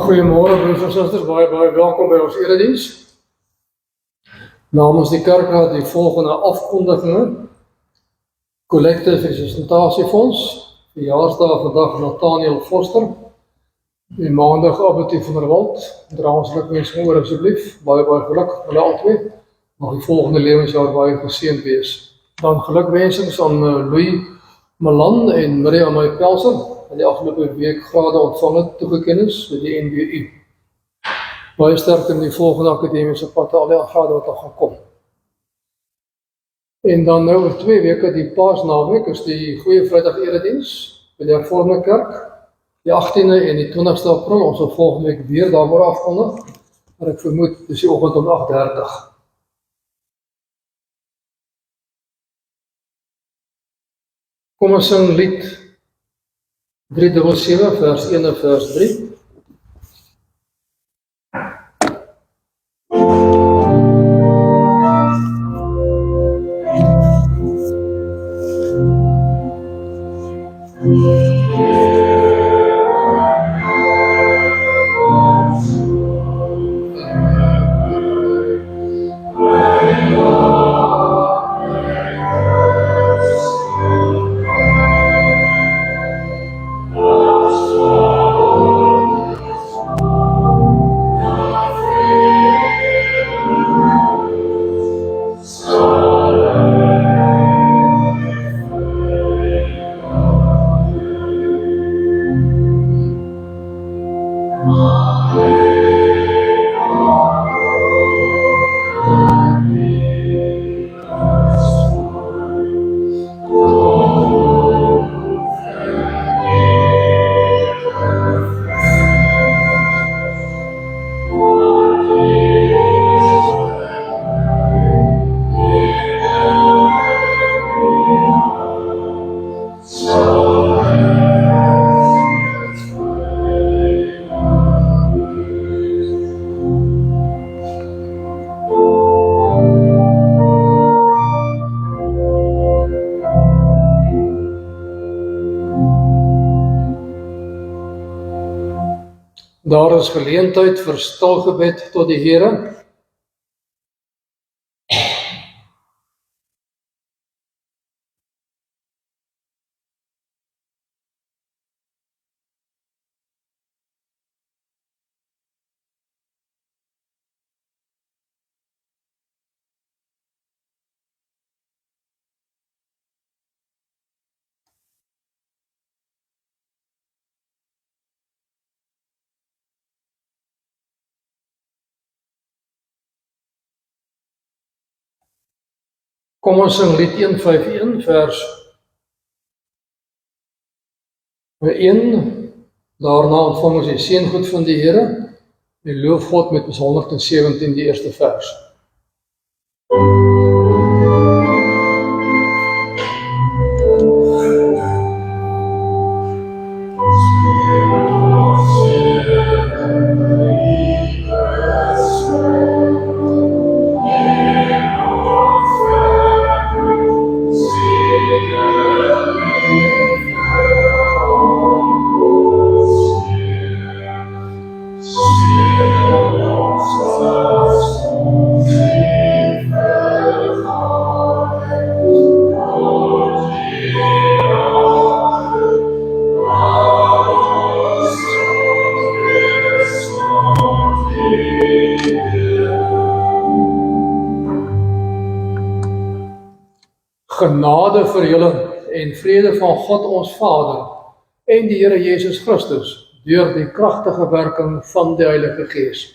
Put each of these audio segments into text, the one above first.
Goeiemôre broers en susters, baie welkom by ons erediens. Namens die kerkraad die volgende afkondigings. Kollekte vir die Sustentasiefondse, verjaarsdag vandag Nathaniel Foster, die maandag Abbie van der Walt, dra ons gelukwensinge oor asseblief, baie geluk hulle albei, mag die volgende lewensjaar baie geseënd wees. Dan gelukwensings aan Louis Malan en Maria May Pelser, wat die afgelope week grade ontvang het, toegeken is by die NWU. Baie sterk in die volgende akademiese pad, al die grade wat al gaan kom. En dan nou oor 2 weke, die Paasnaweek, is die Goeie Vrydag erediens by die Hervormde Kerk, die 18de en die 20ste April, ons sal volgende week weer daar word afkondig, maar ek vermoed, dis die oggend om 8:30. Kom ons sing lied 377, vers 1 en vers 3. Oh, Daar is geleentheid vir stil gebed tot die Here. Kom ons sing lied 151 vers 1. Daarna ontvang ons die seëngoed van die Here. Die loof God met ons 117 die eerste vers. Genade vir julle en vrede van God ons Vader en die Here Jesus Christus deur die kragtige werking van die Heilige Gees.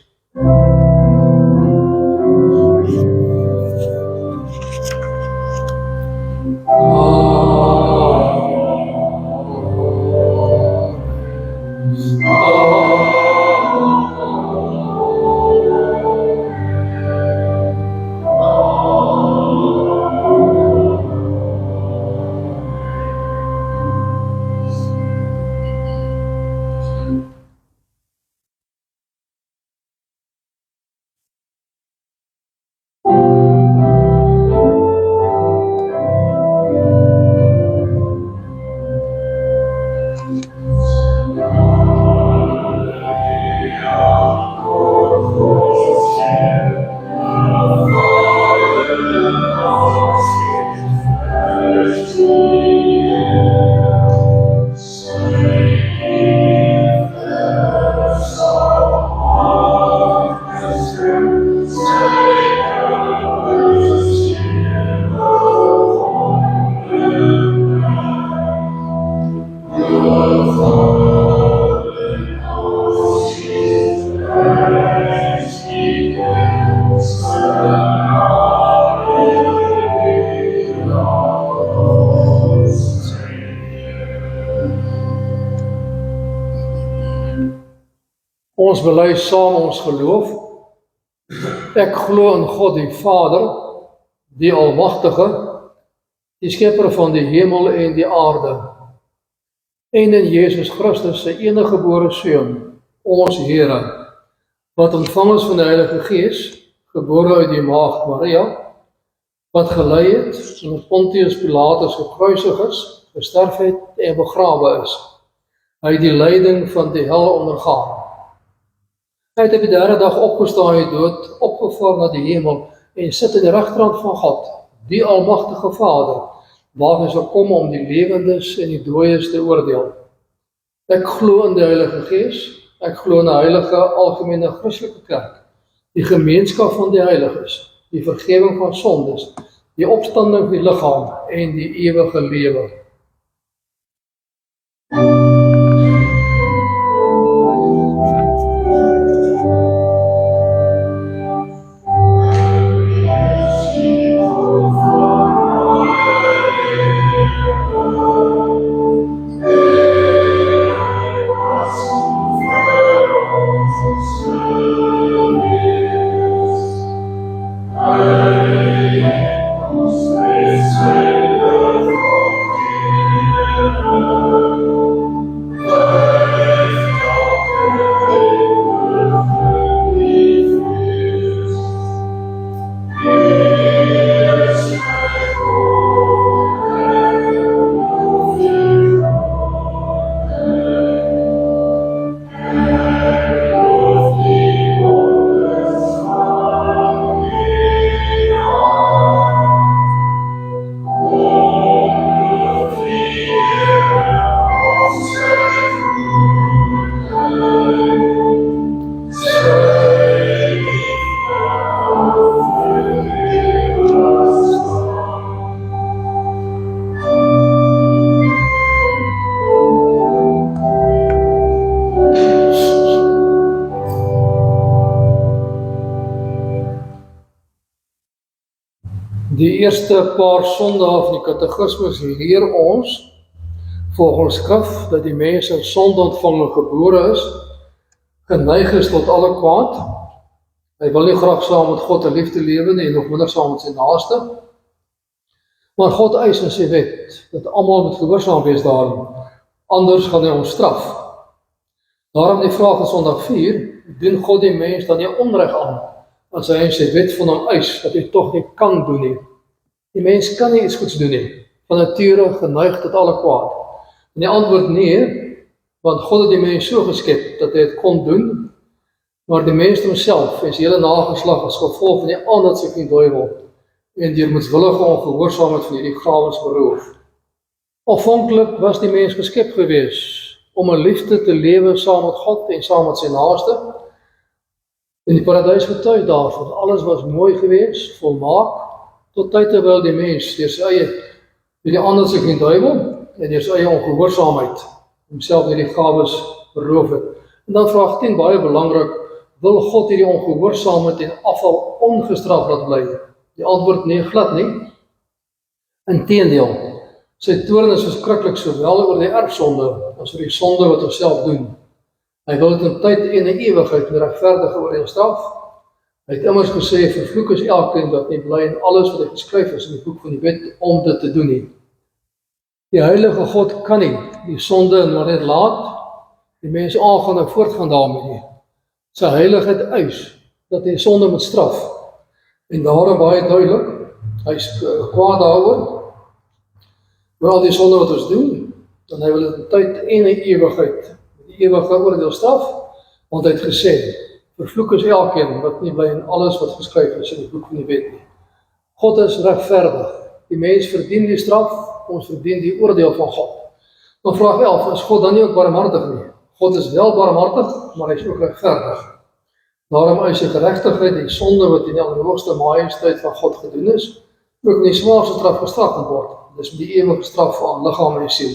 Ons bely saam ons geloof. Ek glo in God die Vader, die Almagtige, die Skepper van die hemel en die aarde, en in Jesus Christus, sy enige gebore Seun, ons Here, wat ontvang is van die Heilige Gees, gebore uit die maagd Maria, wat gelei het, onder Pontius Pilatus gekruisig is, gesterf het en begrawe is. Hy het die lyding van die hel ondergaan. Hy het op die derde dag opgestaan uit die dood, opgevaar na die hemel en sit in die regterhand van God, die Almagtige Vader, waar hy sal kom om die lewendes en die dooies te oordeel. Ek glo in die Heilige Gees, ek glo in die heilige algemene Christelike kerk, die gemeenskap van die heiliges, die vergewing van sondes, die opstanding van die liggaam en die ewige lewe. Die eerste paar sondae van die katekismes leer ons, volgens skrif, dat die mens in sonde ontvang gebore is, geneig is tot alle kwaad. Hy wil nie graag saam met God 'n liefde lewe nie, en nog minder saam met sy naaste. Maar God eis in sy wet, dat almal moet gehoorsaam wees daarin, anders gaan hy ons straf. Daarom die vraag in Sondag 4, doen God die mens dan nie onreg aan, as hy in sy wet van hom eis, dat hy tog nie kan doen nie. Die mens kan nie iets goeds doen nie, van nature geneig tot alle kwaad. En die antwoord nee, want God het die mens so geskep, dat hy het kon doen, maar die mens homself en sy hele nageslag as gevolg van die aanhitsing van die duiwel, en deur moedswillige ongehoorsaamheid van hierdie gawes beroof. Aanvanklik was die mens geskep gewees, om 'n liefde te lewe saam met God en saam met sy naaste. In die paradys getuig daarvan, alles was mooi gewees, volmaak, tot tyd terwyl die mens deur sy eie, deur die aanhitsing van die duiwel, en deur sy eie ongehoorsaamheid, homself deur die gawes beroof het. En dan vraag 10, baie belangrik, wil God hierdie ongehoorsaamheid en afval ongestraf laat bly? Die antwoord nee, glad nie. Inteendeel, sy toorn is verskriklik sowel oor die erfsonde as oor die sonde wat ons self doen. Hy wil dit in tyd en in ewigheid met regverdige oordeel straf. Hy het immers gesê, vervloek is elkeen wat nie bly in alles wat hy geskryf is in die boek van die wet om dit te doen nie. Die heilige God kan nie die sonde maar net laat, die mense aangaan en voortgaan daarmee nie. Sy heiligheid eis dat hy sonde moet straf. En daarom baie duidelik, hy is kwaad daaroor, maar al die sonde wat ons doen, dan hy wil dit in tyd en in ewigheid, die ewige oordeel straf, want hy het gesê, vervloek is elkeen wat nie bly in alles wat geskryf is in die boek van die wet nie. God is regverdig, die mens verdien die straf, ons verdien die oordeel van God. Dan vraag 11, is God dan nie ook barmhartig nie? God is wel barmhartig, maar hy is ook regverdig. Daarom eis sy geregtigheid en sonde wat in die allerhoogste majesteit van God gedoen is, ook in die zwaarste straf gestraf kan word. Dis met die ewige straf aan liggaam en siel.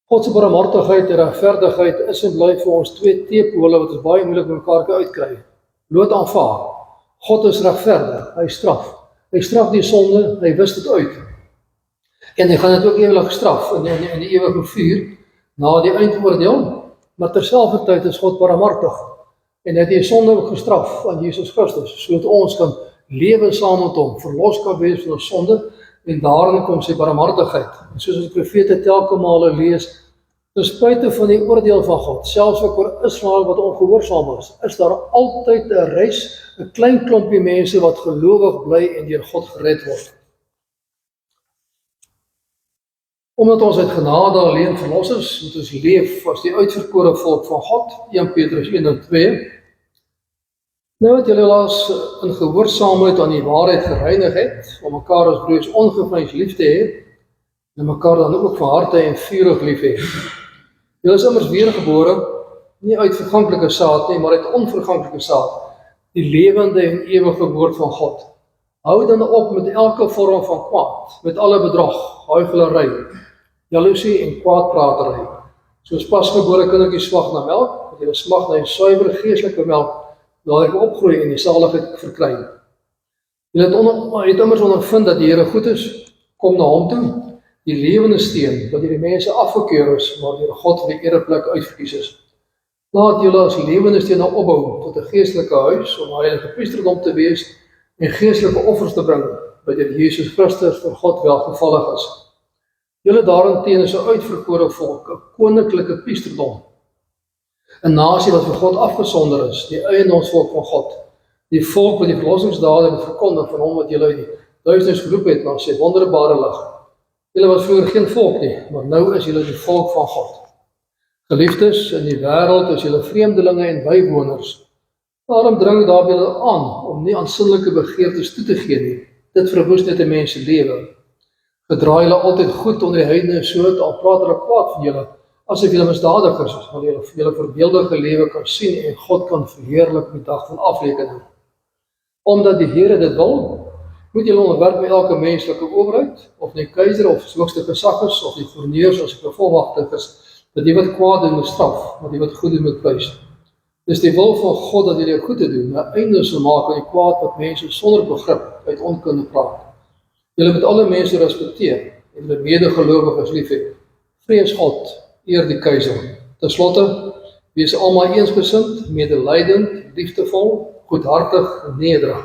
God se barmhartigheid en regverdigheid is en bly vir ons twee teepole wat ons baie moeilik met mekaar kan uitkry. Bloot aanvaar. God is regverdig, hy straf. Hy straf die sonde, hy wis dit uit. En hy gaan dit ook ewig straf in die ewige vuur, na die eindoordeel, maar terselfdertyd is God barmhartig. En hy het die sonde ook gestraf aan Jesus Christus, sodat ons kan lewe saam met hom, verlos kan wees van ons sonde, en daarin kom sy barmhartigheid. En soos die profete telke male lees, ten spyte van die oordeel van God, selfs ook oor Israel wat ongehoorsaam is daar altyd 'n res, 'n klein klompie mense wat gelowig bly en deur God gered word. Omdat ons uit genade alleen verlos is, moet ons leef as die uitverkore volk van God, 1 Petrus 1 en 2. Nou wat julle laas in gehoorsaamheid aan die waarheid gereinig het, om mekaar as broers ongevleis lief te hê, en mekaar dan ook van harte en vurig lief hê. Julle is immers weergebore, nie uit verganklike saad nie, maar uit onverganklike saad, die lewende en ewige woord van God. Hou dan op met elke vorm van kwaad, met alle bedrog, huichelarij, jaloesie en kwaadpratery. Soos pasgebore kindertjies smag na melk, dat julle smag na die suiwer geestelike melk, waar ek opgroei en die saligheid verkry. Julle het immers ondervind dat die Here goed is, kom na hom toe, die lewende steen, wat deur die mense afgekeur is, maar deur God vir die ereplek uitverkies is. Laat julle as lewende steen opbou tot 'n geestelike huis, om heilige priesterdom te wees, en geestelike offers te bring, by deur Jesus Christus vir God welgevallig is. Julle daarenteen is 'n uitverkore volk, 'n koninklike priesterdom, 'n nasie wat vir God afgesonder is, die eiendomsvolk van God, die volk wat die verlossingsdade moet verkondig van hom wat julle uit die duisternis geroep het na sy wonderbare lig. Julle was vroeër geen volk nie, maar nou is julle die volk van God. Geliefdes, in die wêreld is julle vreemdelinge en bywoners. Daarom dring daar julle aan om nie aan sinnelike begeertes toe te gee nie. Dit verwoes net 'n mens se lewe. Gedra julle altyd goed onder die heidene, sodat al praat hulle kwaad van julle, asof julle misdadigers is, maar julle voorbeeldige lewe kan sien en God kan verheerlik op die dag van afrekening. Omdat die Here dit wil, moet julle onderwerp met elke menslike owerheid, of die keiser of hoogste gesag is, of die gouverneurs of die bevolmagtiges, dat die wat kwaad doen moet straf, maar die wat goed doen moet prys. Dis die wil van God dat julle goed te doen, 'n einde sal maak aan die kwaad wat mense sonder begrip uit onkunde praat. Julle moet alle mense respekteer en julle medegelowiges lief hê. Vrees God, eer die keiser. Ten slotte, wees almal eensgesind, medelydend, liefdevol, goedhartig en nederig.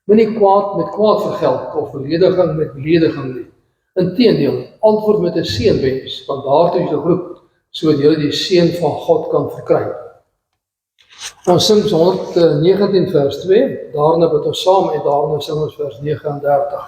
Moenie kwaad met kwaad vergeld of belediging met belediging nie. Inteendeel, antwoord met 'n seënwens, want daartoe is geroep, sodat julle die seën van God kan verkry. Ons sing 119 vers 2, daarna bid ons saam en daarna sing ons vers 39.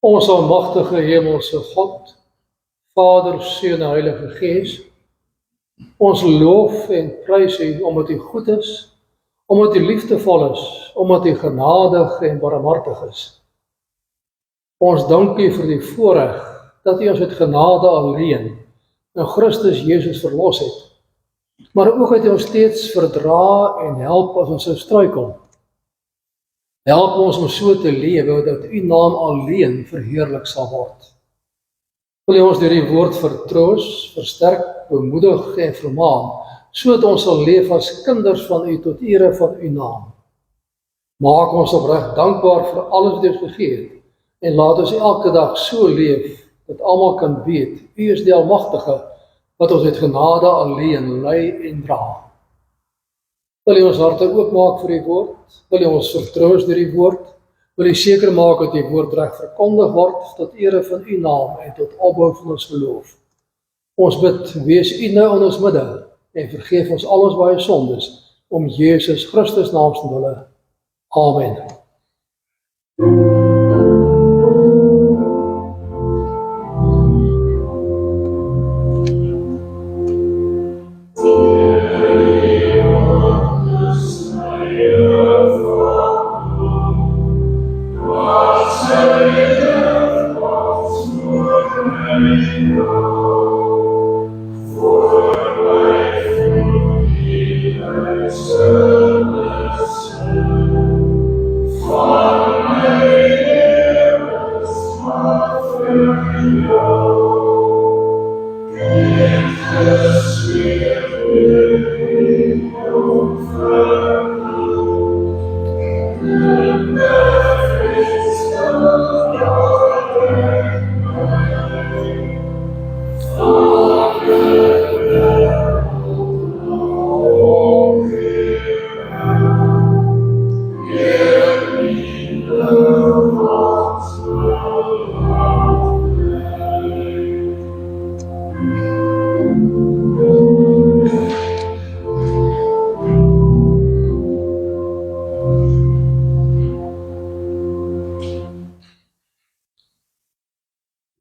Ons almagtige hemelse God, Vader, Seun en Heilige Gees, ons loof en prys U omdat U goed is, omdat U liefdevol is, omdat U genadig en barmhartig is. Ons dank U vir die voorreg dat U ons uit genade alleen in Christus Jesus verlos het, maar ook dat U ons steeds verdra en help as ons struikel. Help ons om so te lewe dat U naam alleen verheerlik sal word. Wil U ons deur die woord vertroos, versterk, bemoedig en vermaan, sodat ons sal leef as kinders van U tot ere van U naam. Maak ons opreg dankbaar vir alles wat U ons gegee het en laat ons elke dag so leef dat almal kan weet U is die Almagtige wat ons uit genade alleen lei en dra. Wil U ons harte oopmaak vir die woord? Wil U ons vertroos deur die woord? Wil U seker maak dat die woord reg verkondig word tot ere van U naam en tot opbou van ons geloof? Ons bid, wees U nou in ons midde en vergeef ons al ons baie sondes om Jesus Christus naam se wille. Amen.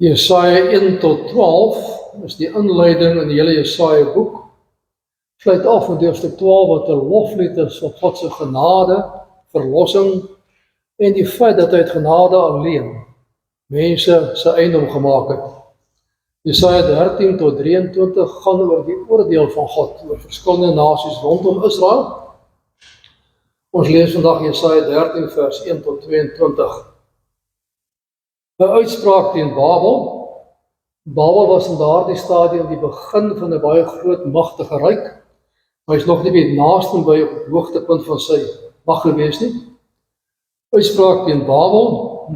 Jesaja 1 tot 12 is die inleiding in die hele Jesaja boek. Sluit af met hoofstuk 12 wat 'n loflied is op God se genade, verlossing en die feit dat hy uit genade alleen mense se eiendom gemaak het. Jesaja 13 tot 23 gaan oor die oordeel van God oor verskillende nasies rondom Israel. Ons lees vandag Jesaja 13 vers 1 tot 22. 'n uitspraak teen Babel. Babel was in daardie stadium die begin van 'n baie groot magtige ryk. Hy is nog nie by naaste by op die hoogtepunt van sy mag gewees nie. Uitspraak teen Babel,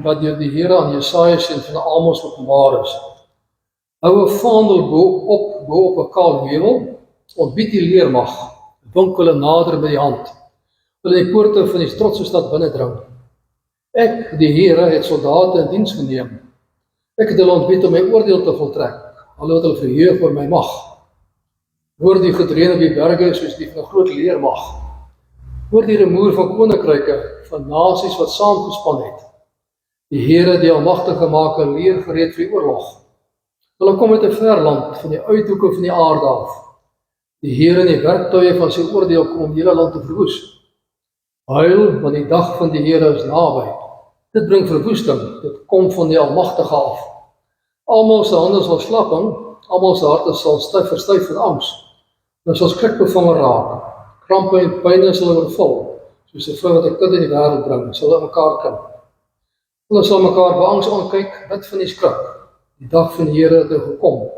wat deur die Here aan Jesaja en van Amos openbaar is. Hou 'n vaandel bo op 'n kaal heuwel, ontbied die leermag, wink hulle nader met die hand, wil in die poorte van die trotse stad binnendring. Ek, die Here, het soldate in diens geneem. Ek het hulle ontbied om my oordeel te voltrek, alhoewel het hulle verheug oor my mag. Hoor die gedreun op die berge soos die van 'n groot leermag. Hoor die rumoer van koninkryke, van nasies wat saamgespan het. Die Here, die Almagtige, maak 'n leer gereed vir die oorlog. Hulle kom uit 'n ver land, van die uithoeke van die aarde af. Die Here en die werktuie van sy oordeel kom om die hele land te verwoes. Huil, want die dag van die Here is naby. Dit bring verwoesting, dit kom van die Almagtige af. Almal se hande sal slapping, almal se harte sal verstyf van angs. Hulle sal skrikbevange raak. Krampe en pyne sal oorval, soos 'n vrou wat 'n kind in die wêreld bring, sal hulle mekaar ken. Hulle sal mekaar beangs aankyk, bid van die skrik. Die dag van die Here het nou gekom.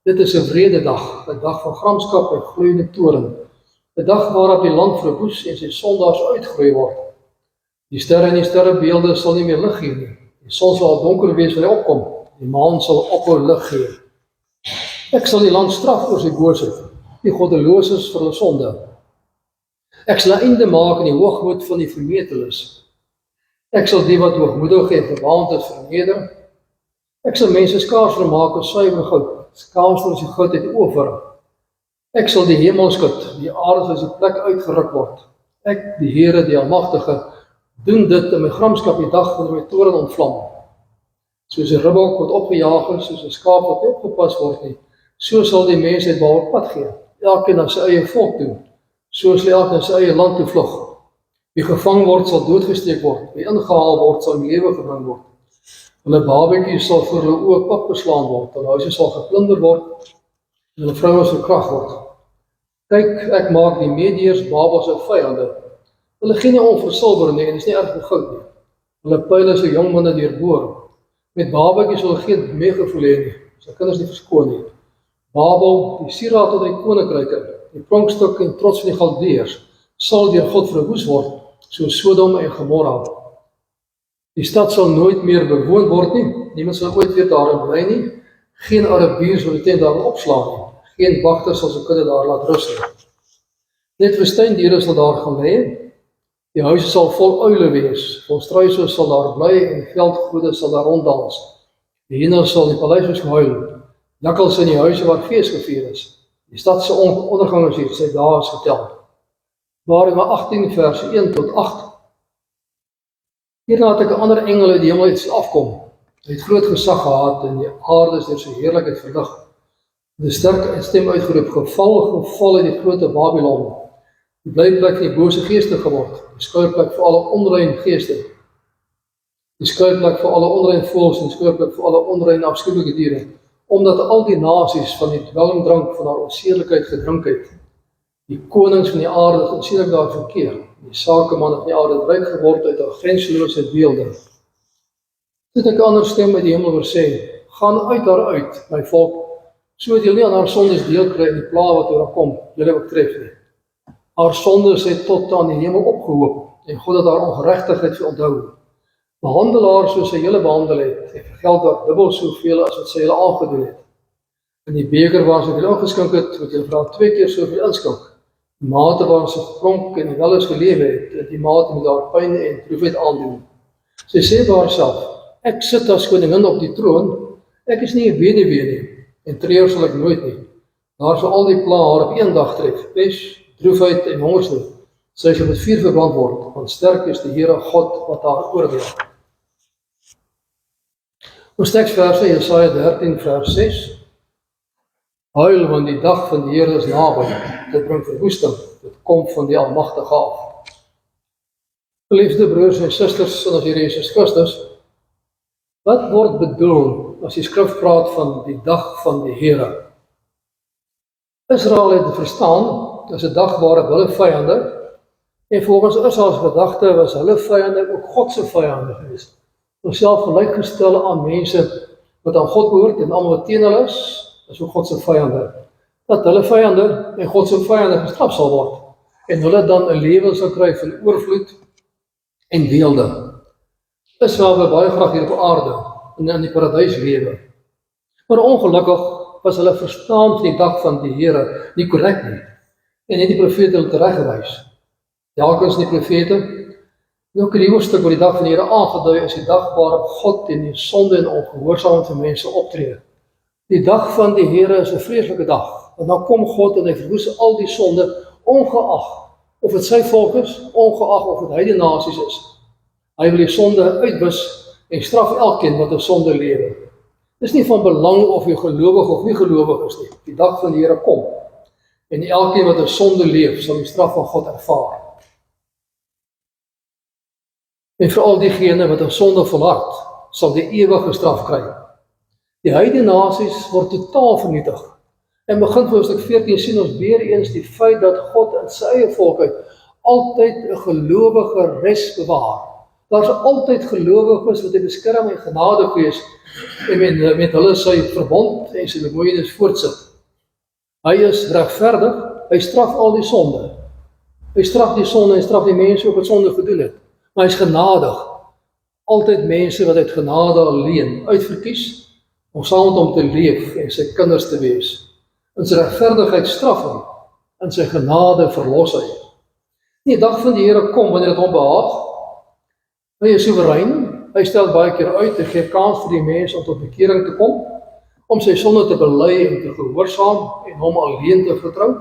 Dit is 'n wrede dag, 'n dag van gramskap en gloeiende toorn. 'n dag waarop die land verwoes en sy sondaars uitgeroei word. Die sterre en die sterrebeelde sal nie meer lig gee nie. Die son sal donker wees wanneer hy opkom. Die maan sal ophou lig gee. Ek sal die land straf oor sy boosheid, die goddeloses vir hulle sonde. Ek sal 'n einde maak aan die hoogmoed van die vermeteles. Ek sal die wat hoogmoedig en verwaand is verneder. Ek sal mense skaars vermaak as suiwer goud, skaarsel as die goud uit Ofir. Ek sal die hemel skud, die aarde as die plek uitgeruk word. Ek, die Here, die Almagtige, doen dit in my gramskap die dag wanneer my toorn ontvlam. Soos 'n ribbok wat opgejaag is, soos 'n skaap wat nie opgepas word nie, so sal die mensheid behalwe pad gee, elkeen na sy eie volk toe. So sal elkeen na sy eie land toe vlug. Wie gevang word, sal doodgesteek word, wie ingehaal word, sal in lewe gebring word. Hulle babetjies sal voor hulle oë pap geslaan word, hulle huise sal geplunder word, en hulle vroue verkragt word. Kyk, ek maak die Medeërs Babel se vyande. Hulle gee nie om vir silwer nie, en is nie erg vir goud nie. Hulle pyle se jong manne deurboor. Met babetjies sal geen meegevoel hê nie, sy kinders nie verskoon nie. Babel, die sieraad tot die koninkryke, die pronkstuk en trots van die Galdeërs, sal deur God verwoes word, soos Sodom en Gomorra. Die stad sal nooit meer bewoon word nie, niemand sal ooit weer daarin bly nie, geen Arabier sal die tent daar opslaan nie, geen wagter sal sy kudde daar laat rus nie. Net woestyndiere sal daar gaan lê, die huise sal vol uile wees, vol struise sal daar bly en veldgode sal daar ronddans. Die hienas sal die paleise gehuil, jakkals in die huise waar fees gevier is. Die stad se ondergang is hier, sy dae is getel. Waarin 18 vers 1 tot 8. Hierna het ek 'n ander engel uit die hemel uit afkom. Hy het groot gesag gehad en die aarde is deur sy heerlikheid verlig. Die sterk stem uitgeroep, geval uit die grote Babylon. Die blyplek van die bose geeste geword, die skuilplek vir alle onrein geeste. Die skuilplek vir alle onrein voëls en skuilplek vir alle onrein afskuwelike diere, omdat al die nasies van die dwelmdrank van haar onsedelikheid gedrink het. Die konings van die aarde het onsedelik daar verkeer, die sakemanne van die aarde het ryk geword uit haar grenselose weelde. Dit ek 'n ander stem uit die hemel hoor sê, gaan uit haar uit, my volk, so dat julle nie aan haar sondes deel kry en die pla wat oor haar kom, julle betref nie. Haar sondes het tot aan die hemel opgehoop, en God het haar ongeregtigheid veronthou. Behandel haar soos sy julle behandel het, en vergeld haar dubbel soveel as wat sy julle aangedoen het. In die beker waar sy julle ingeskink het, moet julle vir haar 2 keer soveel inskink. Die mate waar sy gepronk en wel eens gelewe het, die mate moet haar pyn en droefheid aandoen. Sy sê by haarself, ek sit as koningin op die troon, ek is nie 'n weduwee nie, en treur sal ek nooit nie. Daar sal al die pla haar op een dag tref, pes, droefheid en hongersnood. Sy sal met vuur verbrand word, want sterk is die Here God wat haar oordeel. Ons teksverse Jesaja 13 vers 6. Huil, want die dag van die Here is naby. Dit bring verwoesting, dit kom van die Almagtige af. Geliefde broers en susters in ons Here Jesus Christus, wat word bedoel as die skrif praat van die dag van die Here? Israel het verstaan, dit is 'n dag waarop hulle vyande, en volgens Israel se gedagte was hulle vyande ook God se vyande gewees. Homself gelykgestel aan mense wat aan God behoort en almal wat teen hulle is ook God se vyande. Dat hulle vyande en God se vyande gestraf sal word. en hulle dan 'n lewe sal kry van oorvloed en weelde. Israel wil baie graag hier op aarde, en in die paradys lewe. Maar ongelukkig was hulle verstaan van die dag van die Here nie korrek nie, en het die profete hulle tereggewys. Jakobus die profete, nou kan die hoofstuk oor die dag van die Here aangedui as die dag waarop God teen die sonde en ongehoorsaamheid van mense optree. Die dag van die Here is 'n vreeslike dag, want dan kom God en hy verwoes al die sonde, ongeag of dit sy volk is, ongeag of dit heidene nasies is. Hy wil die sonde uitwis en straf elkeen wat 'n sonde lewe. Dis nie van belang of jy gelowig of nie gelowig is nie. Die dag van die Here kom, en elkeen wat 'n sonde leef, sal die straf van God ervaar. En vir al diegene wat 'n sonde volhard, sal die ewige straf kry. Die heidene nasies word totaal vernietig. En begin hoofstuk 14 sien ons weer eens die feit dat God in sy eie volk uit altyd 'n gelowige res bewaar. Daar's altyd gelowiges wat hy beskerm en genade gees en met hulle sy verbond en sy bemoeienis voortsit. Hy is regverdig, hy straf al die sonde. Hy straf die sonde en straf die mense ook wat sonde gedoen het. Maar hy is genadig. Altyd mense wat uit genade alleen uitverkies om saam met hom te leef en sy kinders te wees. In sy regverdigheid straf hy, in sy genade verlos hy. Die dag van die Here kom wanneer dit hom behaag. Hy is soewerein, hy stel baie keer uit en gee kans vir die mens om tot bekering te kom, om sy sonde te bely en te gehoorsaam en hom alleen te vertrou.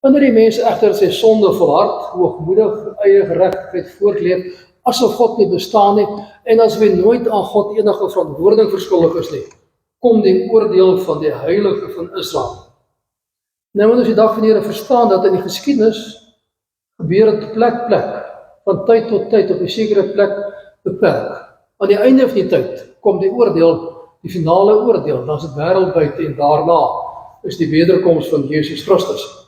Wanneer die mens egter sy sonde volhard, hoogmoedig, eie geregtigheid voortleef, asof God nie bestaan nie, en as hy nooit aan God enige verantwoording verskuldig is nie, kom die oordeel van die Heilige van Israel. Nou moet ons die dag van die Here verstaan dat in die geskiedenis gebeur dit plek, van tyd tot tyd op 'n sekere plek beperk. Aan die einde van die tyd kom die oordeel, die finale oordeel, dan is dit wêreldwyd en daarna is die wederkoms van Jesus Christus.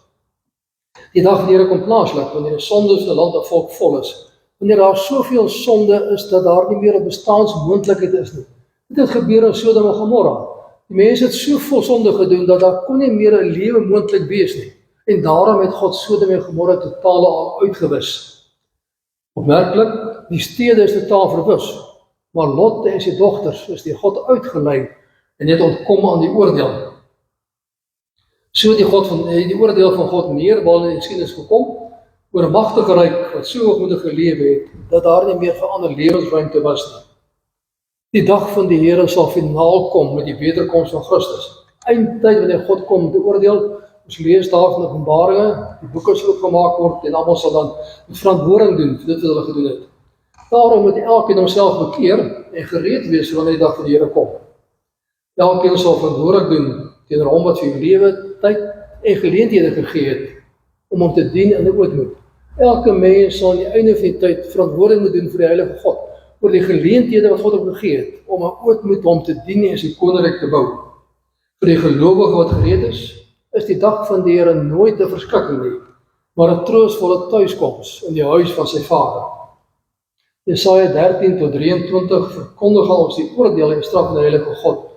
Die dag van die Here kom plaaslik, wanneer die sonde van 'n land en volk vol is. Wanneer daar soveel sonde is, dat daar nie meer 'n bestaansmoontlikheid is nie. Dit het gebeur in Sodom en Gomorra. Die mense het so vol sonde gedoen, dat daar kon nie meer 'n lewe moontlik wees nie. En daarom het God Sodom en Gomorra totaal al uitgewis. Opmerklik, die stede is totaal verwis, maar Lot en sy dogters is deur God uitgelei en het ontkom aan die oordeel. So die oordeel van God meermaal in die geskiedenis gekom, oor 'n magtige ryk wat so hoogmoedig geleef het, dat daar nie meer vir ander lewensruimte was nie. Die dag van die Here sal finaal kom met die wederkoms van Christus. Eindtyd wanneer God kom om te oordeel, ons lees daar van Openbaringe, die boeke sal opgemaak word en almal sal dan die verantwoording doen vir dit wat hulle gedoen het. Daarom moet elkeen homself bekeer en gereed wees wanneer die dag van die Here kom. Elkeen sal verantwoording doen teenoor hom wat vir lewe, tyd en geleenthede gegee het om hom te dien in 'n ootmoed. Elke mens sal aan die einde van die tyd verantwoording moet doen vir die Heilige God, oor die geleenthede wat God hom gegee het, om 'n ootmoed hom te dien en sy koninkryk te bou. Vir die gelowige wat gereed is die dag van die Here nooit 'n verskrikking nie, maar 'n troostvolle tuiskoms in die huis van sy Vader. Jesaja 13 tot 23 verkondig ons die oordeel en straf van die Heilige God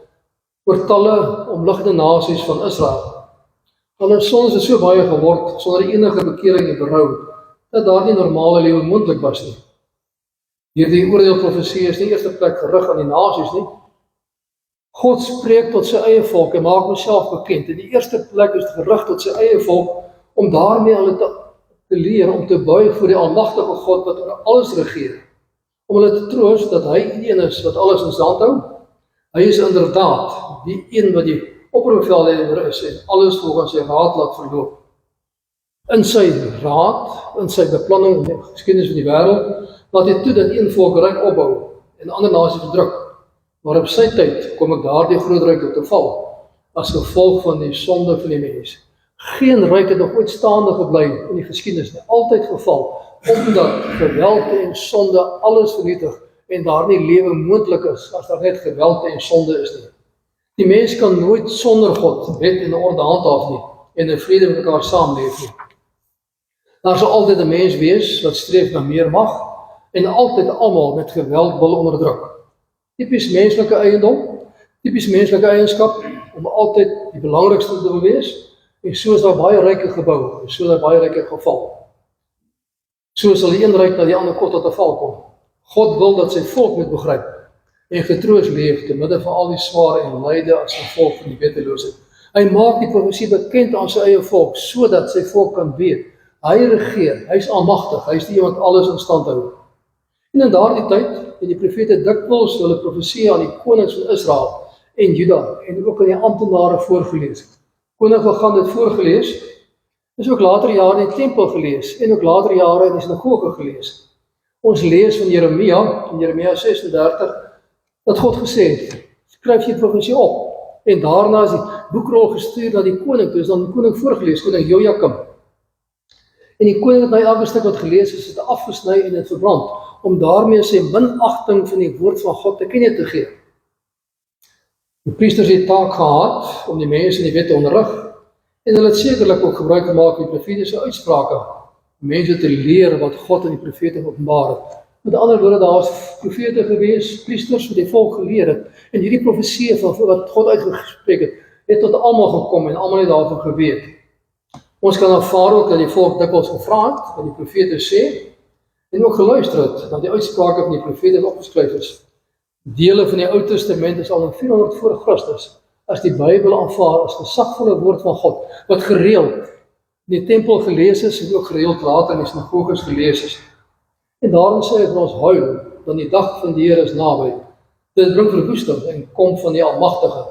oor talle omliggende nasies van Israel. Hulle sondes het so baie geword sonder enige bekering en berou, dat daar nie normale lewe moontlik was nie. Hierdie oordeelprofesie is nie eerste plek gerig aan die nasies nie. God spreek tot sy eie volk en maak homself bekend. In die eerste plek is dit gerig tot sy eie volk om daarmee hulle te leer om te buig voor die almagtige God wat oor alles regeer. Om hulle te troos dat hy een is wat alles in sy hand hou. Hy is inderdaad die een wat die opperbevelhebber is en alles volgens sy raad laat verloop. In sy raad, in sy beplanning in die geskiedenis van die wêreld, laat hy toe dat een volk ryk opbou en ander nasies verdruk. Maar op sy tyd kom ek daardie groot ryk te val, as gevolg van die sonde van die mens. Geen ryk het nog ooit staande gebly in die geskiedenis nie, altyd geval, omdat geweld en sonde alles vernietig en daar nie lewe moontlik is as daar net geweld en sonde is nie. Die mens kan nooit sonder God wet en orde handhaaf nie en in vrede met mekaar saamleef nie. Daar sal altyd 'n mens wees wat streef na meer mag en altyd almal met geweld wil onderdruk. Tipies menslike eiendom, tipies menslike eienskap om altyd die belangrikste te wil wees En so is daar baie ryke gebou, en so is daar baie ryke geval. So sal die een ryk na die ander kort tot 'n val kom. God wil dat sy volk moet begryp en getroos leef te midde van al die sware en lyde as gevolg van die weteloosheid. Hy maak die profesie bekend aan sy eie volk, sodat sy volk kan weet, hy regeer, hy is almagtig, hy is die een wat alles in stand hou. En in daardie tyd het die profete dikwels hulle profesie aan die konings van Israel en Juda en ook aan die amptenare voorgelees. Koning gaan dit voorgelees, is ook later jare in die tempel gelees en ook later jare in die sinagoge gelees. Ons lees van Jeremia, in Jeremia 36, dat God gesê het, skryf jy profesie op. En daarna is die boekrol gestuur na die koning, toe is dan die koning voorgelees, koning Jojakim. En die koning het na elke stuk wat gelees is, het afgesny en het verbrand, om daarmee sy minagting van die woord van God te kenne te gee. Die priesters het taak gehad om die mense in die wet te onderrig, en hulle het sekerlik ook gebruik gemaak van die profetiese uitsprake, om mense te leer wat God in die profete openbaar het. Met ander woorde, daar was profete gewees, priesters wat die volk geleer het, en hierdie profesie van wat God uitgespreek het tot almal gekom en almal het daarvan geweet. Ons kan ervaar ook dat die volk dikwels gevra het, wat die profete sê, en ook geluister het, na die uitsprake van die profete en opgeskryf is. Dele van die Ou Testament is al in 400 voor Christus, as die Bybel aanvaar as gesagvolle woord van God, wat gereeld in die tempel gelees is, en ook gereeld later in die sinagoges gelees is. En daarom sê hy vir ons huil, dan die dag van die Here is naby. Dit bring verwoesting en kom van die Almagtige.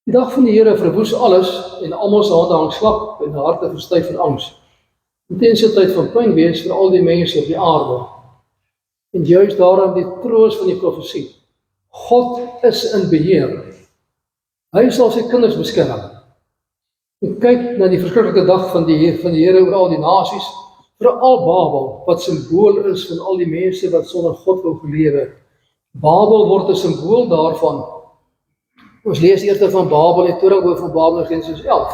Die dag van die Here verwoes alles, en almal se hande hang slap en harte verstyf van angs. Intense tyd van pyn wees vir al die mense op die aarde. En juist daarom die troos van die profesie. God is in beheer. Hy sal sy kinders beskerm. En kyk na die verskriklike dag van die Here oor al die nasies, veral Babel, wat symbool is van al die mense wat sonder God wil gelewe. Babel word 'n symbool daarvan. Ons lees eerder van Babel, die toringbou van Babel in Genesis 11,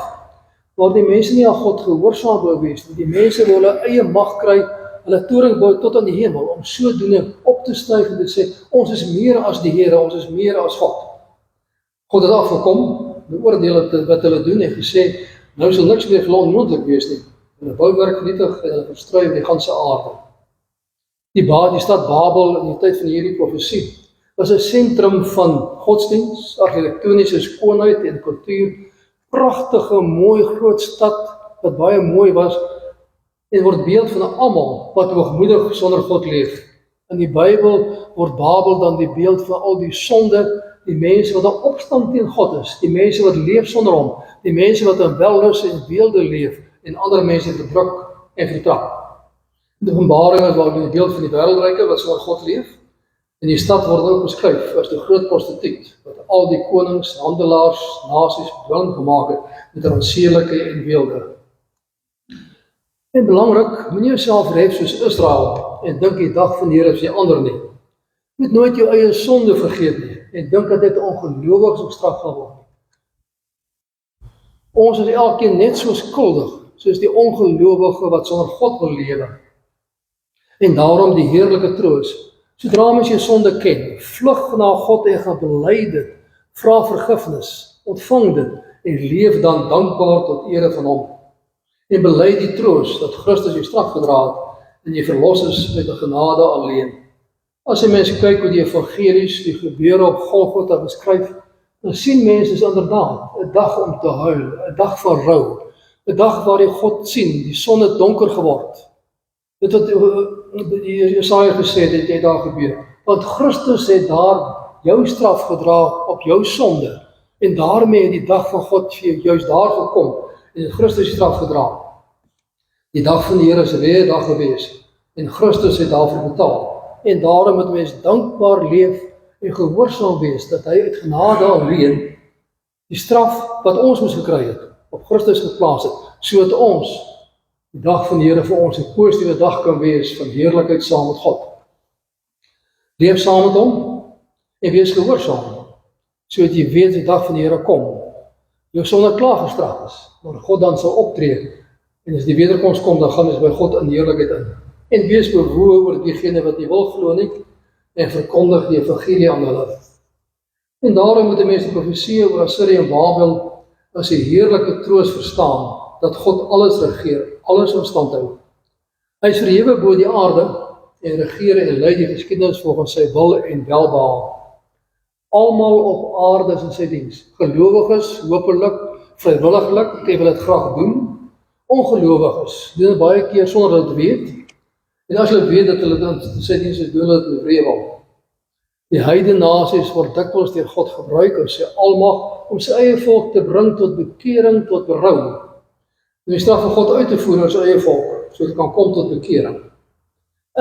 waar die mense nie aan God gehoorsaam wou wees nie. Die mense wil hulle eie mag kry, hulle toringbou tot aan die hemel, om sodoende op te styg en te sê, ons is meer as die Here, ons is meer as God. God het afgekom, beoordeel wat hulle doen en gesê, nou sal niks meer vir hulle onmoontlik wees nie. Hulle bouwerk vernietig en hulle verstrui op die ganse aarde. Die stad Babel in die tyd van hierdie profesie was 'n sentrum van godsdiens, argitektoniese skoonheid en kultuur, pragtige, mooi groot stad wat baie mooi was en word beeld van almal wat hoogmoedig sonder God leef. In die Bybel word Babel dan die beeld van al die sonde, die mense wat in opstand teen God is, die mense wat leef sonder hom, die mense wat in wellus en weelde leef en ander mense verdruk en vertrap. Die Openbaring is waar die beeld van die wêreldryke wat sonder God leef, en die stad word ook beskryf as die groot prostituut, wat al die konings, handelaars, nasies bedwelm gemaak het met ranseelike en weelde. En belangrik, moenie jouself ref soos Israel en dink die dag van die Here is die ander nie. Jy moet nooit jou eie sonde vergeet nie en dink dat dit ongelowiges gestraf gaan word. Ons is elkeen net so skuldig soos die ongelowige wat sonder God wil lewe. En daarom die heerlike troos. Sodra mens jou sonde ken, vlug na God en gaan bely dit, vra vergifnis, ontvang dit en leef dan dankbaar tot ere van hom. En bely die troos dat Christus jou straf gedra het en jy verlos is met 'n genade alleen. As jy mense kyk hoe die evangelies die gebeure op Golgotha beskryf, dan sien mense is inderdaad 'n dag om te huil, 'n dag van rou, 'n dag waar jy God sien, die son het donker geword. Dit wat Jesaja gesê het, het daar gebeur. Want Christus het daar jou straf gedra op jou sonde, en daarmee het die dag van God vir jou juist daar gekom, en Christus die straf gedra. Die dag van die Here is 'n weë dag gewees, en Christus het daarvoor betaal. En daarom moet mens dankbaar leef en gehoorsaam wees, dat hy uit genade alleen die straf wat ons moes gekry het, op Christus geplaas het, sodat ons die dag van die Here vir ons 'n positiewe dag kan wees van heerlikheid saam met God. Leef saam met hom en wees gehoorsaam, sodat jy weet die dag van die Here kom. Jou sonde klaar gestraf is, maar God dan sal optree, en as die wederkoms kom, dan gaan ons by God in heerlikheid in. En wees bewoe oor diegene wat nie wil glo nie, en verkondig die evangelie aan hulle. En daarom moet die mense profesie oor Assirië en Babel as die heerlike troos verstaan, dat God alles regeer, alles in stand hou. Hy is verhewe bo die aarde, en regeer en lei die geskiedenis volgens sy wil en welbehaag. Almal op aarde is in sy diens, gelowiges, hopelik, vrywilliglik, jy wil dit graag doen, ongelowiges, doen dit baie keer sonder dat hulle weet, en as hulle weet dat hulle dit in sy diens is, doen hulle dit wreewil. Die heidene nasies word dikwels deur God gebruik in sy almag om sy eie volk te bring tot bekering, tot berou. En die straf van God uit te voer oor sy eie volk, so dit kan kom tot bekering.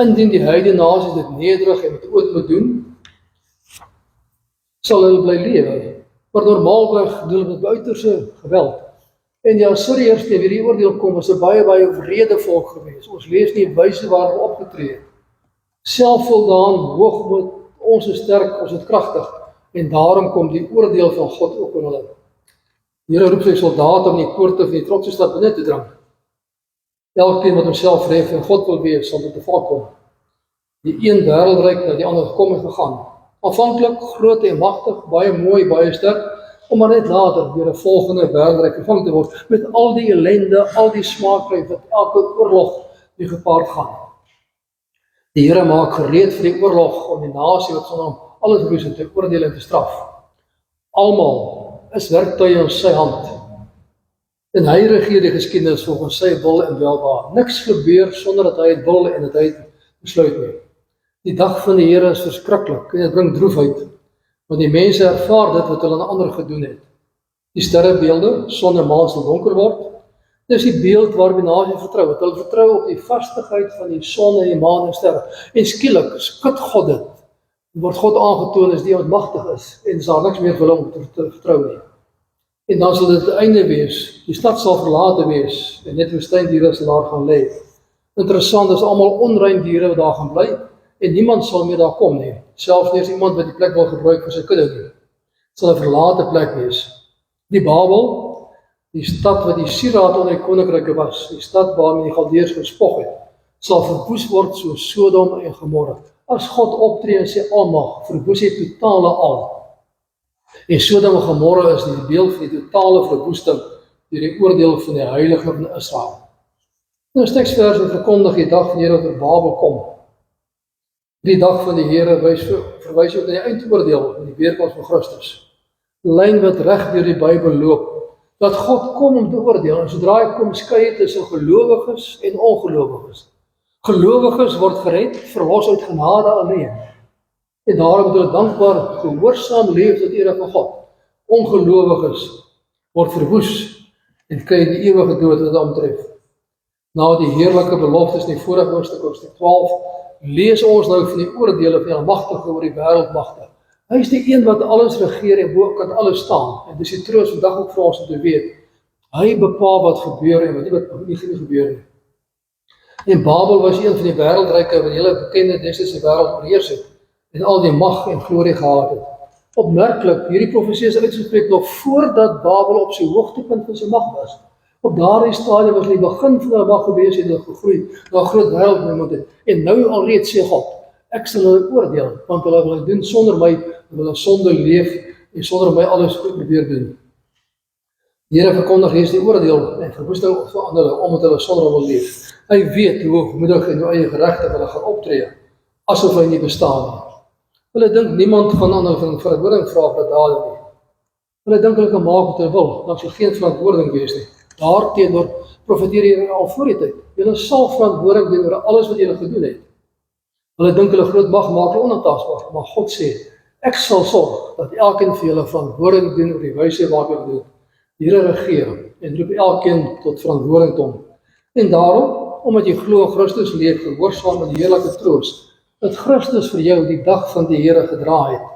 Indien die heidene nasies dit nederig en met ootmoed doen, sal hulle bly lewe, maar normaalweg doen hulle met uiterste geweld. En die Assiriërs teen wie die oordeel kom, was 'n baie wrede volk gewees. Ons lees nie wyse waar hulle opgetree het. Selfvoldaan, hoogmoed, ons is sterk, ons is kragtig, en daarom kom die oordeel van God ook in hulle. Die Here roep sy soldate om die poorte van die trotse stad binne te dring. Elkeen wat homself ref en God wil wees, sal tot 'n val kom. Die een wêreldryk na die ander gekom en gegaan. Aanvanklik groot en magtig, baie mooi, baie sterk, om maar net later deur 'n volgende wêreldryk vervang te word, met al die ellende, al die smaakry wat elke oorlog mee gepaard gaan. Die Here maak gereed vir die oorlog om die nasie wat sonder hom alles verwoes het te oordeel en te straf. Almal is werktuie in sy hand. En hy regeer die geskiedenis volgens sy wil en welbehaag. Niks gebeur sonder dat hy het wil en dat hy het besluit nie. Die dag van die Here is verskriklik en dit bring droefheid, want die mense ervaar dit wat hulle aan ander gedoen het. Die sterrebeelde, son en maan sal donker word. Dis die beeld waarop die nasie vertrou het. Hulle vertrou op die vastigheid van die son en die maan en sterre. En skielik skud God dit. Word God aangetoon as die wat magtig is en is daar niks meer vir hom te vertrou nie. En dan sal dit die einde wees. Die stad sal verlate wees en net woestyndiere sal daar gaan lê. Interessant is almal onrein diere wat daar gaan bly en niemand sal meer daar kom nie. Selfs nie as iemand wat die plek wil gebruik vir sy kudde nie. Dit sal 'n verlate plek wees. Die Babel, die stad wat die sieraad onder die koninkryke was, die stad waarmee die Galdeërs gespog het, sal verwoes word soos Sodom en Gomorra. As God optree in sy almag, verwoes hy totale al. En Sodom en Gomorra is die beeld van die totale verwoesting deur die oordeel van die heilige van Israel. Nou teksvers verkondig die dag van die Here wat oor Babel kom. Die dag van die Here verwys ook na die eindoordeel in die weerkoms van Christus. Lyn wat reg deur die Bybel loop, dat God kom om te oordeel, en sodra hy kom skei tussen gelowiges en ongelowiges. Gelowiges word gered, verlos uit genade alleen. En daarom moet hulle dankbaar gehoorsaam leef tot ere van God. Ongelowiges word verwoes en kry die ewige dood wat hom tref. Na die heerlike beloftes in die vorige hoofstuk 12, lees ons nou van die oordeele van die Almagtige oor die wêreldmagte. Hy is die een wat alles regeer en bo kan alles staan. En dis die troos vandag ook vir ons om te weet. Hy bepaal wat gebeur en wat nie gebeur nie. En Babel was een van die wêreldryke wat die hele bekende destyds wêreld oorheers het en al die mag en glorie gehad het. Opmerklik, hierdie profesie is uitgespreek nog voordat Babel op sy hoogtepunt van sy mag was. Op daardie stadium was die begin van hulle mag gewees en hulle gegroei na 'n groot wêreldbemoediging. En nou alreeds sê God, ek sal hulle oordeel, want hulle wil doen sonder my, hulle wil sonder leef en sonder my alles goed probeer doen. Die Here verkondig hier die oordeel en verwoesting aan hulle omdat hulle sonder hom wil leef. Hy weet hoe hoogmoedig en hoe eie geregtig hulle gaan optree, asof hy nie bestaan nie. Hulle dink niemand gaan aan hulle verantwoording vra vir dade nie. Hulle dink hulle kan maak wat hulle wil, dan sal geen verantwoording wees nie. Daarteenoor profeteer hy al voor die tyd. Julle sal verantwoording doen oor alles wat julle gedoen het. Hulle dink hulle groot mag maak hulle onaantastbaar, maar God sê, ek sal sorg dat elkeen vir julle verantwoording doen oor die wyse waarop julle doen. Die Here regeer en roep elkeen tot verantwoording toe. En daarom, omdat jy glo in Christus leef, gehoorsaam aan die heerlike troos, dat Christus vir jou die dag van die Here gedra het.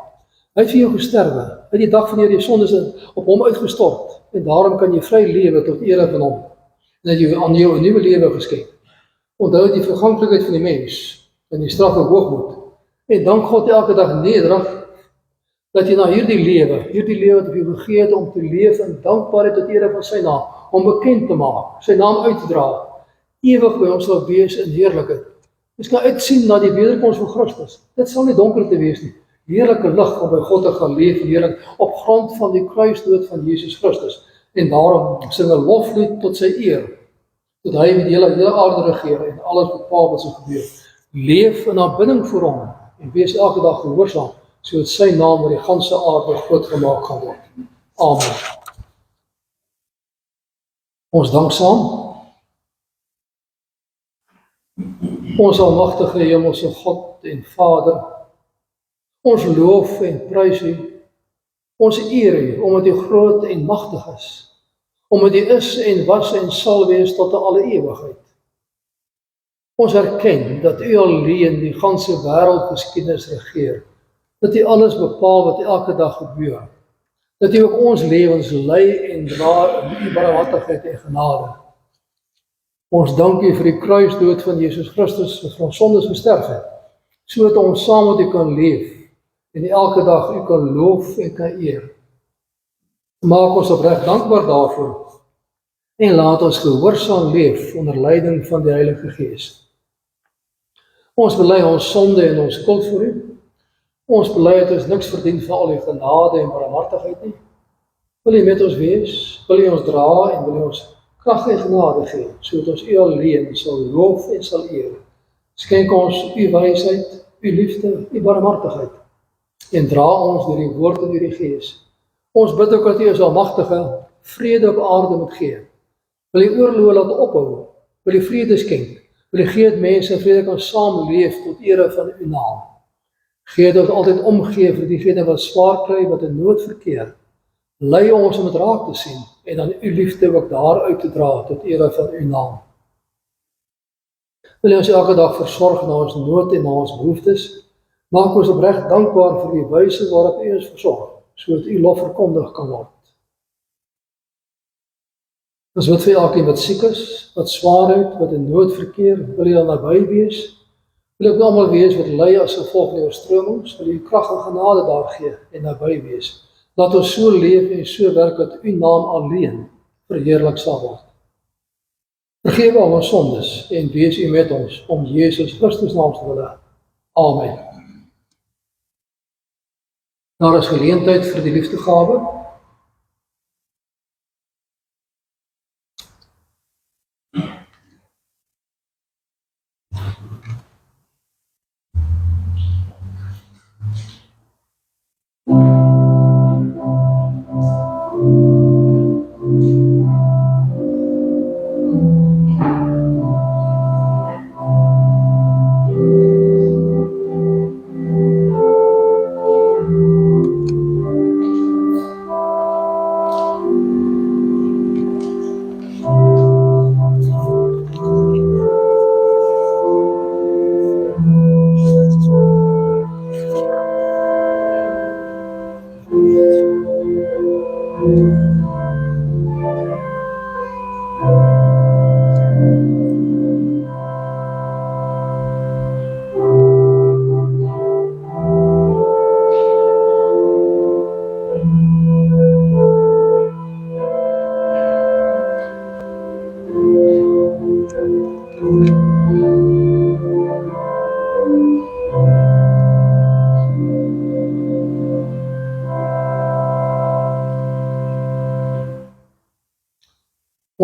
Hy het vir jou gesterwe, hy het die dag van die Here die sondes op hom uitgestort, en daarom kan jy vry lewe tot ere van hom, en dat jy aan jou 'n nuwe lewe geskenk. Onthou die verganklikheid van die mens, en die straf en hoogmoed, en dank God elke dag nederig, dat jy na hierdie lewe wat hy jou gegee het om te leef in dankbaarheid tot ere van sy naam, om bekend te maak, sy naam uit te dra, ewig by ons sal wees in heerlikheid. Ons kan uitsien na die wederkoms van Christus. Dit sal nie donker te wees nie. Heerlike lig om by God te gaan leef, heerlik, op grond van die kruisdood van Jesus Christus. En daarom sing 'n loflied tot sy eer, tot hy met die hele aarde regeer en alles bepaal wat sal gebeur. Leef in aanbidding vir hom en wees elke dag gehoorsaam, sodat sy naam oor die ganse aarde groot gemaak gaan word. Amen. Ons dank saam. Ons almagtige hemelse God en Vader, ons loof en prys U, ons eer U, omdat U groot en magtig is, omdat U is en was en sal wees tot in alle ewigheid. Ons erken dat U alleen die ganse wêreldgeskiedenis regeer, dat U alles bepaal wat elke dag gebeur, dat U ook ons lewens lei en dra in U barmhartigheid en genade. Ons dank U vir die kruisdood van Jesus Christus wat vir ons sondes gesterf het, sodat ons saam met U kan leef en elke dag U kan loof en kan eer. Maak ons opreg dankbaar daarvoor en laat ons gehoorsaam leef onder leiding van die Heilige Gees. Ons bely ons sonde en ons skuld voor U. Ons bely dat ons niks verdien vir al U genade en barmhartigheid nie. Wil U met ons wees, wil U ons dra en wil U ons krag en genade gee, sodat ons U alleen sal loof en sal eer. Skenk ons U wysheid, U liefde, U barmhartigheid en dra ons deur die woord en deur die Gees. Ons bid ook dat U ons almagtige vrede op aarde moet gee. Wil U oorloë laat ophou, wil U vrede skenk, wil U gee dat mense in vrede kan saamleef tot ere van U naam. Gee dat ons altyd omgee vir diegene wat swaar kry, wat in nood verkeer. Lei ons om dit raak te sien en dan U liefde ook daar uit te dra tot ere van U naam. Wil U ons elke dag versorg na ons nood en na ons behoeftes. Maak ons opreg dankbaar vir die wyse waarop U ons versorg, sodat U lof verkondig kan word. Ons bid vir elkeen wat siek is, wat swaar het, wat in nood verkeer, wil U dan naby wees. Wil ook almal wees wat ly as gevolg van die oorstromings, wil U krag en genade daar gee en naby wees. Laat ons so leef en so werk dat U naam alleen verheerlik sal word. Vergewe al ons sondes en wees U met ons om Jesus Christus naam te wille. Amen. Daar is geleentheid vir die liefdegawe.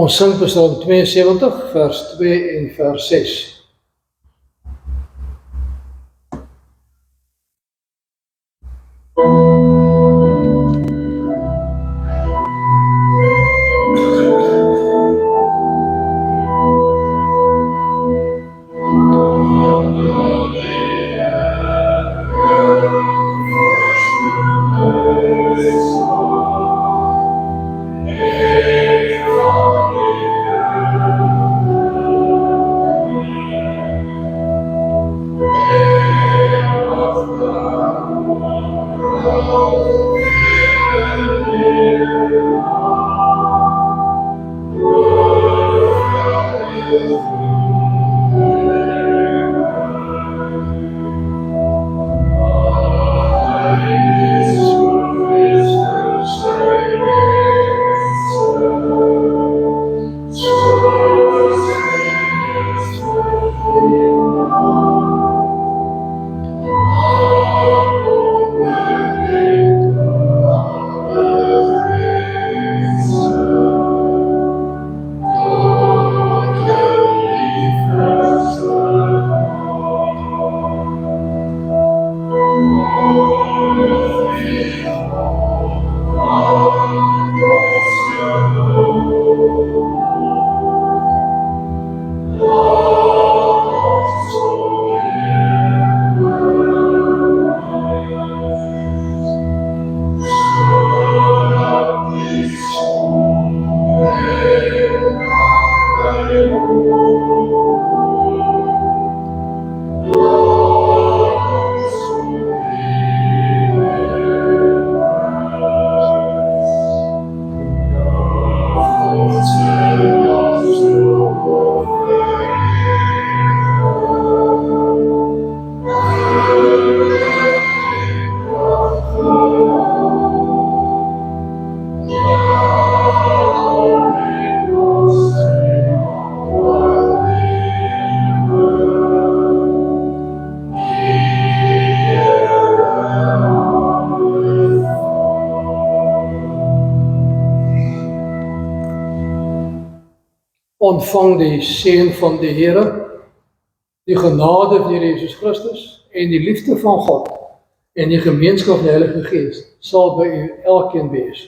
Ons sing Psalm 72, vers 2 en vers 6. ontvang die seën van die Here, die genade van die Here Jesus Christus en die liefde van God en die gemeenskap van die Heilige Gees sal by u elkeen wees.